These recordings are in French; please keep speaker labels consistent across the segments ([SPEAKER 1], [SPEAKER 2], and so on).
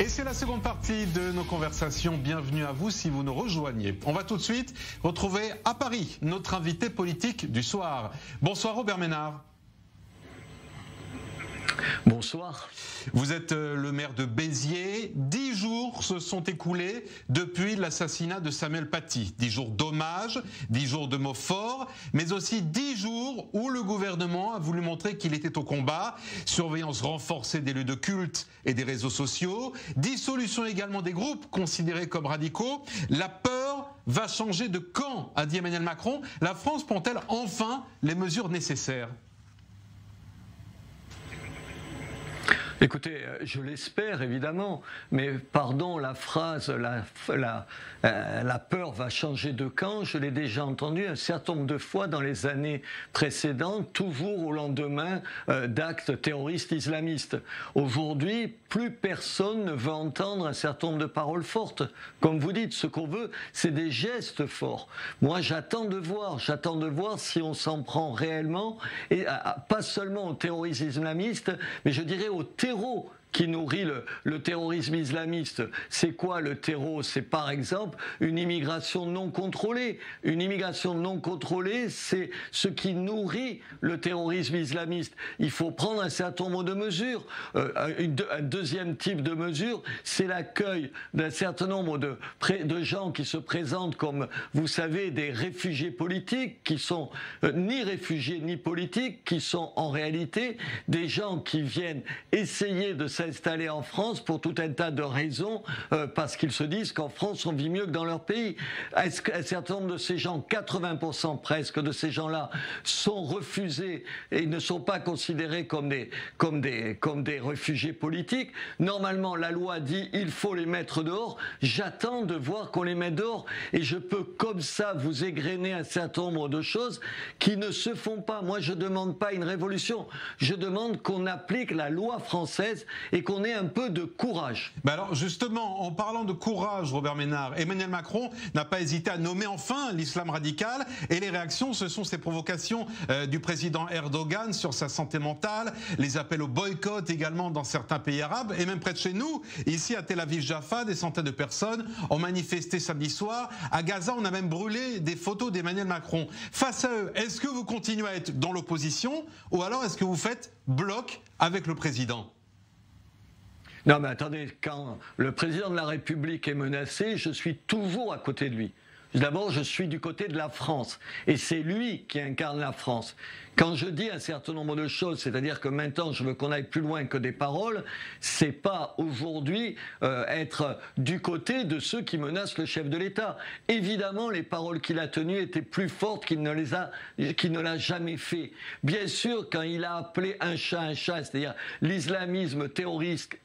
[SPEAKER 1] Et c'est la seconde partie de nos conversations. Bienvenue à vous si vous nous rejoignez. On va tout de suite retrouver à Paris notre invité politique du soir. Bonsoir Robert Ménard.
[SPEAKER 2] Bonsoir.
[SPEAKER 1] Vous êtes le maire de Béziers. 10 jours se sont écoulés depuis l'assassinat de Samuel Paty. 10 jours d'hommage, 10 jours de mots forts, mais aussi 10 jours où le gouvernement a voulu montrer qu'il était au combat. Surveillance renforcée des lieux de culte et des réseaux sociaux. Dissolution également des groupes considérés comme radicaux. La peur va changer de camp, a dit Emmanuel Macron. La France prend-elle enfin les mesures nécessaires ?
[SPEAKER 2] Écoutez, je l'espère évidemment, mais pardon, la phrase la peur va changer de camp, je l'ai déjà entendu un certain nombre de fois dans les années précédentes, toujours au lendemain d'actes terroristes islamistes. Aujourd'hui, plus personne ne veut entendre un certain nombre de paroles fortes. Comme vous dites, ce qu'on veut, c'est des gestes forts. Moi, j'attends de voir si on s'en prend réellement, et pas seulement au terrorisme islamiste, mais je dirais au terreau qui nourrit le terrorisme islamiste. C'est quoi le terreau? C'est par exemple une immigration non contrôlée. Une immigration non contrôlée, c'est ce qui nourrit le terrorisme islamiste. Il faut prendre un certain nombre de mesures. Un deuxième type de mesure, c'est l'accueil d'un certain nombre de gens qui se présentent comme, vous savez, des réfugiés politiques, qui sont ni réfugiés ni politiques, qui sont en réalité des gens qui viennent essayer de s'installer en France pour tout un tas de raisons, parce qu'ils se disent qu'en France on vit mieux que dans leur pays. Est-ce qu'un certain nombre de ces gens, 80% presque de ces gens-là, sont refusés et ne sont pas considérés comme des réfugiés politiques? Normalement, la loi dit il faut les mettre dehors. J'attends de voir qu'on les met dehors, et je peux comme ça vous égrener un certain nombre de choses qui ne se font pas. Moi, je demande pas une révolution. Je demande qu'on applique la loi française et qu'on ait un peu de courage.
[SPEAKER 1] Alors justement, en parlant de courage, Robert Ménard, Emmanuel Macron n'a pas hésité à nommer enfin l'islam radical, et les réactions, ce sont ces provocations du président Erdogan sur sa santé mentale, les appels au boycott également dans certains pays arabes, et même près de chez nous, ici à Tel Aviv-Jaffa, des centaines de personnes ont manifesté samedi soir. À Gaza, on a même brûlé des photos d'Emmanuel Macron. Face à eux, est-ce que vous continuez à être dans l'opposition, ou alors est-ce que vous faites bloc avec le président ?
[SPEAKER 2] Non mais attendez, quand le président de la République est menacé, je suis toujours à côté de lui. D'abord, je suis du côté de la France, et c'est lui qui incarne la France. Quand je dis un certain nombre de choses, c'est-à-dire que maintenant je veux qu'on aille plus loin que des paroles, c'est pas aujourd'hui être du côté de ceux qui menacent le chef de l'État. Évidemment, les paroles qu'il a tenues étaient plus fortes qu'il ne l'a jamais fait. Bien sûr, quand il a appelé un chat, c'est-à-dire l'islamisme terroriste,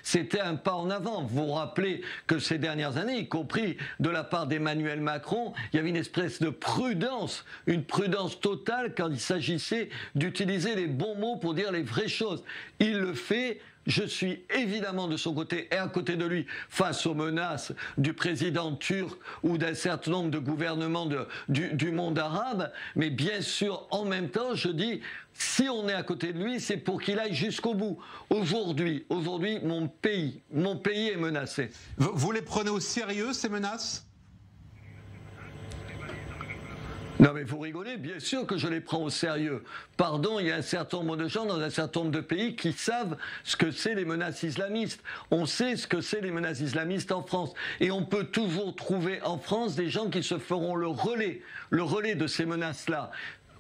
[SPEAKER 2] c'était un pas en avant. Vous vous rappelez que ces dernières années, y compris de la part d'Emmanuel Macron, il y avait une espèce de prudence, une prudence totale quand il s'agissait d'utiliser les bons mots pour dire les vraies choses. Il le fait. Je suis évidemment de son côté et à côté de lui face aux menaces du président turc ou d'un certain nombre de gouvernements du monde arabe, mais bien sûr en même temps je dis si on est à côté de lui c'est pour qu'il aille jusqu'au bout. Aujourd'hui mon pays est menacé.
[SPEAKER 1] Vous les prenez au sérieux ces menaces ?
[SPEAKER 2] Non mais vous rigolez, bien sûr que je les prends au sérieux. Pardon, il y a un certain nombre de gens dans un certain nombre de pays qui savent ce que c'est les menaces islamistes. On sait ce que c'est les menaces islamistes en France. Et on peut toujours trouver en France des gens qui se feront le relais de ces menaces-là.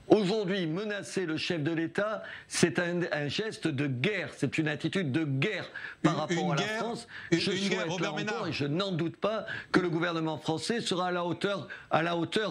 [SPEAKER 2] Aujourd'hui, menacer le chef de l'État, c'est un geste de guerre, c'est une attitude de guerre par rapport à la France. Je souhaite là encore, et je n'en doute pas, que le gouvernement français sera à la hauteur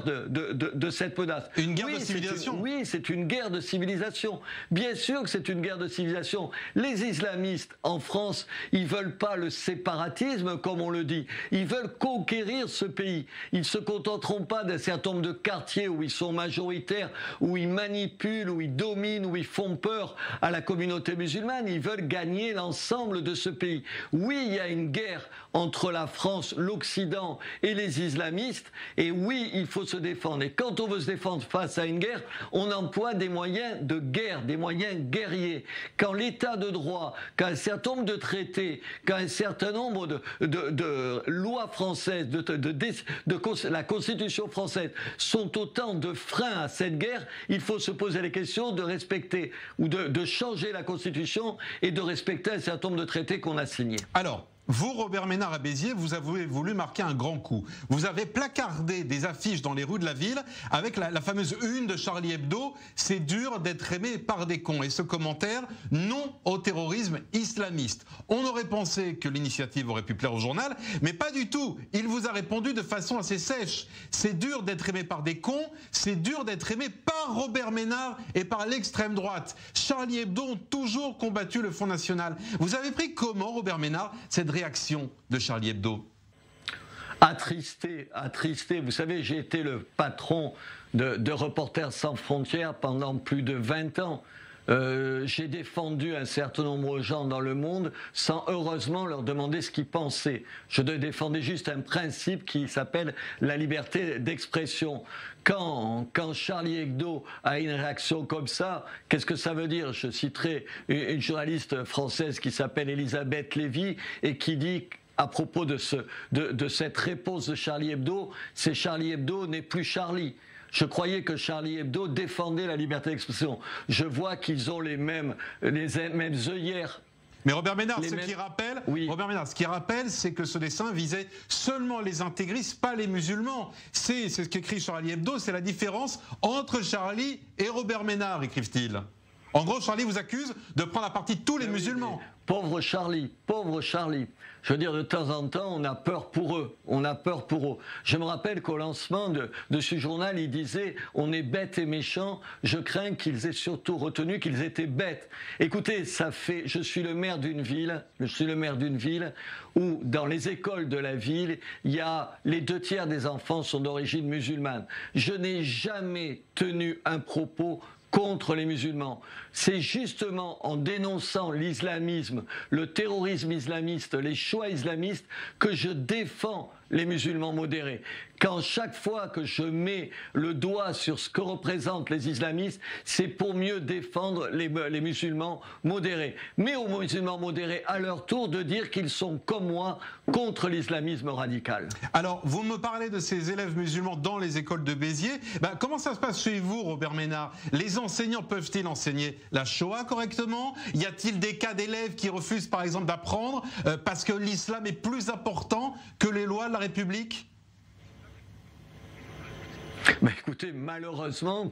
[SPEAKER 2] de cette menace.
[SPEAKER 1] Une guerre de civilisation.
[SPEAKER 2] Oui, c'est une guerre de civilisation. Bien sûr que c'est une guerre de civilisation. Les islamistes en France, ils veulent pas le séparatisme, comme on le dit. Ils veulent conquérir ce pays. Ils se contenteront pas d'un certain nombre de quartiers où ils sont majoritaires, où où ils manipulent, où ils dominent, où ils font peur à la communauté musulmane. Ils veulent gagner l'ensemble de ce pays. Oui, il y a une guerre entre la France, l'Occident et les islamistes, et oui, il faut se défendre. Et quand on veut se défendre face à une guerre, on emploie des moyens de guerre, des moyens guerriers. Quand l'état de droit, quand un certain nombre de traités, quand un certain nombre de lois françaises, la Constitution française sont autant de freins à cette guerre, il faut se poser les questions de respecter ou de changer la Constitution et de respecter un certain nombre de traités qu'on a signés.
[SPEAKER 1] Alors, vous, Robert Ménard à Béziers, vous avez voulu marquer un grand coup. Vous avez placardé des affiches dans les rues de la ville avec la fameuse une de Charlie Hebdo, « C'est dur d'être aimé par des cons ». Et ce commentaire, « Non au terrorisme islamiste ». On aurait pensé que l'initiative aurait pu plaire au journal, mais pas du tout. Il vous a répondu de façon assez sèche. « C'est dur d'être aimé par des cons, c'est dur d'être aimé par Robert Ménard et par l'extrême droite. Charlie Hebdo ont toujours combattu le Front National ». Vous avez pris comment, Robert Ménard, cette réaction de Charlie Hebdo?
[SPEAKER 2] Attristé. Vous savez, j'ai été le patron de Reporters sans frontières pendant plus de 20 ans. J'ai défendu un certain nombre de gens dans le monde sans heureusement leur demander ce qu'ils pensaient. Je défendais juste un principe qui s'appelle la liberté d'expression. Quand Charlie Hebdo a une réaction comme ça, qu'est-ce que ça veut dire? Je citerai une journaliste française qui s'appelle Elisabeth Lévy et qui dit à propos de cette réponse de Charlie Hebdo, c'est Charlie Hebdo n'est plus Charlie. Je croyais que Charlie Hebdo défendait la liberté d'expression. Je vois qu'ils ont les mêmes œillères.
[SPEAKER 1] Mais Robert Ménard, Robert Ménard, ce qui rappelle, c'est que ce dessin visait seulement les intégristes, pas les musulmans. C'est ce qu'écrit Charlie Hebdo, c'est la différence entre Charlie et Robert Ménard, écrivent-ils. En gros, Charlie vous accuse de prendre à partie tous les musulmans.
[SPEAKER 2] Pauvre Charlie, pauvre Charlie. Je veux dire, de temps en temps, on a peur pour eux. On a peur pour eux. Je me rappelle qu'au lancement de ce journal, il disait « On est bêtes et méchants. Je crains qu'ils aient surtout retenu qu'ils étaient bêtes. » Écoutez, je suis le maire d'une ville où, dans les écoles de la ville, les 2/3 des enfants sont d'origine musulmane. Je n'ai jamais tenu un propos contre les musulmans. C'est justement en dénonçant l'islamisme, le terrorisme islamiste, les choix islamistes que je défends les musulmans modérés. Quand chaque fois que je mets le doigt sur ce que représentent les islamistes, c'est pour mieux défendre les musulmans modérés. Mais aux musulmans modérés, à leur tour, de dire qu'ils sont comme moi contre l'islamisme radical.
[SPEAKER 1] Alors, vous me parlez de ces élèves musulmans dans les écoles de Béziers. Comment ça se passe chez vous, Robert Ménard? Les enseignants peuvent-ils enseigner la Shoah correctement? Y a-t-il des cas d'élèves qui refusent, par exemple, d'apprendre parce que l'islam est plus important que les lois de la République?
[SPEAKER 2] Écoutez, malheureusement,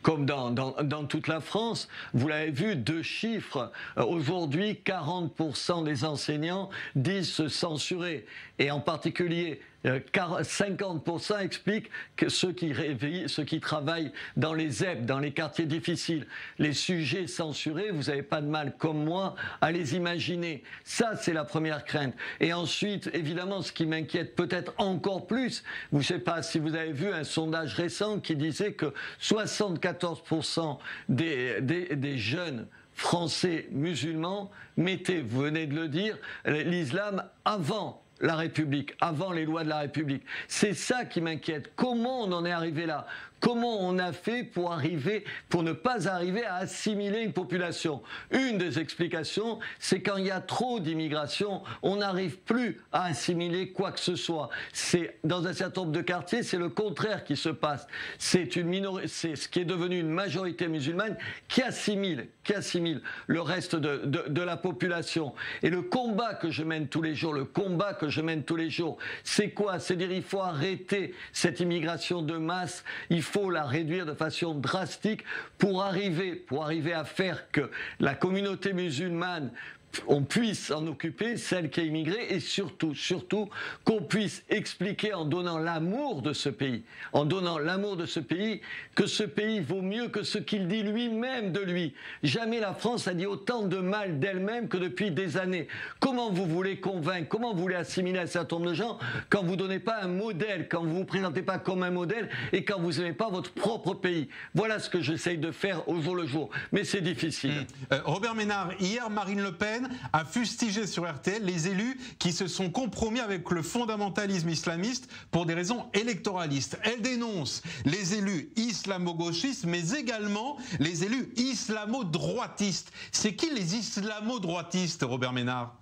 [SPEAKER 2] comme dans toute la France, vous l'avez vu, 2 chiffres. Aujourd'hui, 40% des enseignants disent se censurer. Et en particulier, 50% expliquent que ceux qui travaillent dans les ZEP, dans les quartiers difficiles. Les sujets censurés, vous n'avez pas de mal, comme moi, à les imaginer. Ça, c'est la première crainte. Et ensuite, évidemment, ce qui m'inquiète peut-être encore plus, je ne sais pas si vous avez vu un sondage récent qui disait que 74% des jeunes Français musulmans mettaient, vous venez de le dire, l'islam avant la République, avant les lois de la République. C'est ça qui m'inquiète. Comment on en est arrivé là? Comment on a fait pour ne pas arriver à assimiler une population? Une des explications, c'est quand il y a trop d'immigration, on n'arrive plus à assimiler quoi que ce soit. Dans un certain nombre de quartiers, c'est le contraire qui se passe. C'est ce qui est devenu une majorité musulmane qui assimile le reste de la population. Et le combat que je mène tous les jours, c'est quoi? C'est dire il faut arrêter cette immigration de masse, il faut la réduire de façon drastique pour arriver à faire que la communauté musulmane on puisse s'en occuper, celle qui est immigrée, et surtout qu'on puisse expliquer en donnant l'amour de ce pays, que ce pays vaut mieux que ce qu'il dit lui-même de lui. Jamais la France a dit autant de mal d'elle-même que depuis des années. Comment vous voulez convaincre, comment vous voulez assimiler un certain nombre de gens quand vous ne donnez pas un modèle, quand vous ne vous présentez pas comme un modèle et quand vous n'aimez pas votre propre pays? Voilà ce que j'essaye de faire au jour le jour, mais c'est difficile.
[SPEAKER 1] Robert Ménard, hier Marine Le Pen a fustigé sur RTL les élus qui se sont compromis avec le fondamentalisme islamiste pour des raisons électoralistes. Elle dénonce les élus islamo-gauchistes, mais également les élus islamo-droitistes. C'est qui les islamo-droitistes, Robert Ménard?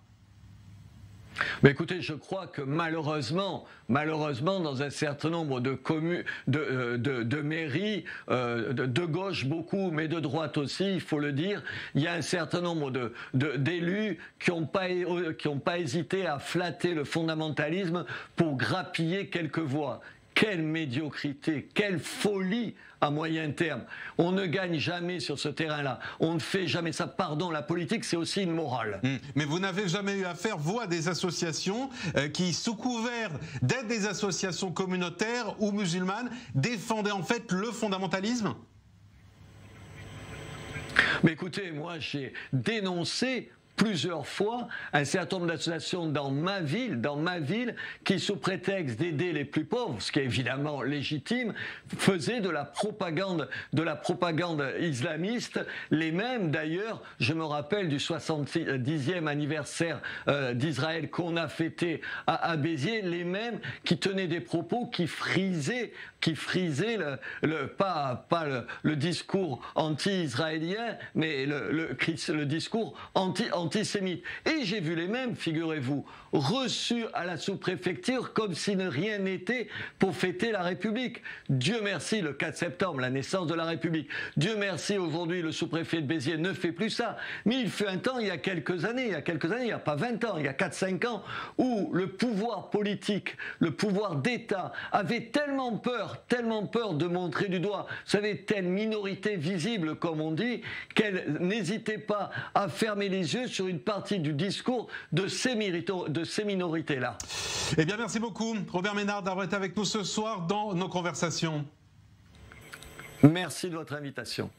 [SPEAKER 2] Mais écoutez, je crois que malheureusement, dans un certain nombre de communes, de mairies, de gauche beaucoup, mais de droite aussi, il faut le dire, il y a un certain nombre d'élus qui n'ont pas hésité à flatter le fondamentalisme pour grappiller quelques voix. Quelle médiocrité, quelle folie à moyen terme. On ne gagne jamais sur ce terrain-là. On ne fait jamais ça. Pardon, la politique, c'est aussi une morale.
[SPEAKER 1] Mais vous n'avez jamais eu affaire, vous, à des associations qui, sous couvert d'être des associations communautaires ou musulmanes, défendaient en fait le fondamentalisme?
[SPEAKER 2] Mais écoutez, moi, j'ai dénoncé plusieurs fois un certain nombre d'associations dans ma ville, qui sous prétexte d'aider les plus pauvres, ce qui est évidemment légitime, faisaient de la propagande islamiste. Les mêmes d'ailleurs, je me rappelle du 70e anniversaire d'Israël qu'on a fêté à Béziers, les mêmes qui tenaient des propos qui frisaient le discours anti-israélien, mais le discours antisémite. Et j'ai vu les mêmes, figurez-vous, reçus à la sous-préfecture comme si rien n'était pour fêter la République. Dieu merci, le 4 septembre, la naissance de la République. Dieu merci, aujourd'hui, le sous-préfet de Béziers ne fait plus ça. Mais il fut un temps, il y a quelques années, il n'y a pas 20 ans, il y a 4-5 ans, où le pouvoir politique, le pouvoir d'État avait tellement peur de montrer du doigt, vous savez, telle minorité visible, comme on dit, qu'elle n'hésitait pas à fermer les yeux sur une partie du discours de ces minorités-là.
[SPEAKER 1] Eh bien, merci beaucoup, Robert Ménard, d'avoir été avec nous ce soir dans nos conversations.
[SPEAKER 2] Merci de votre invitation.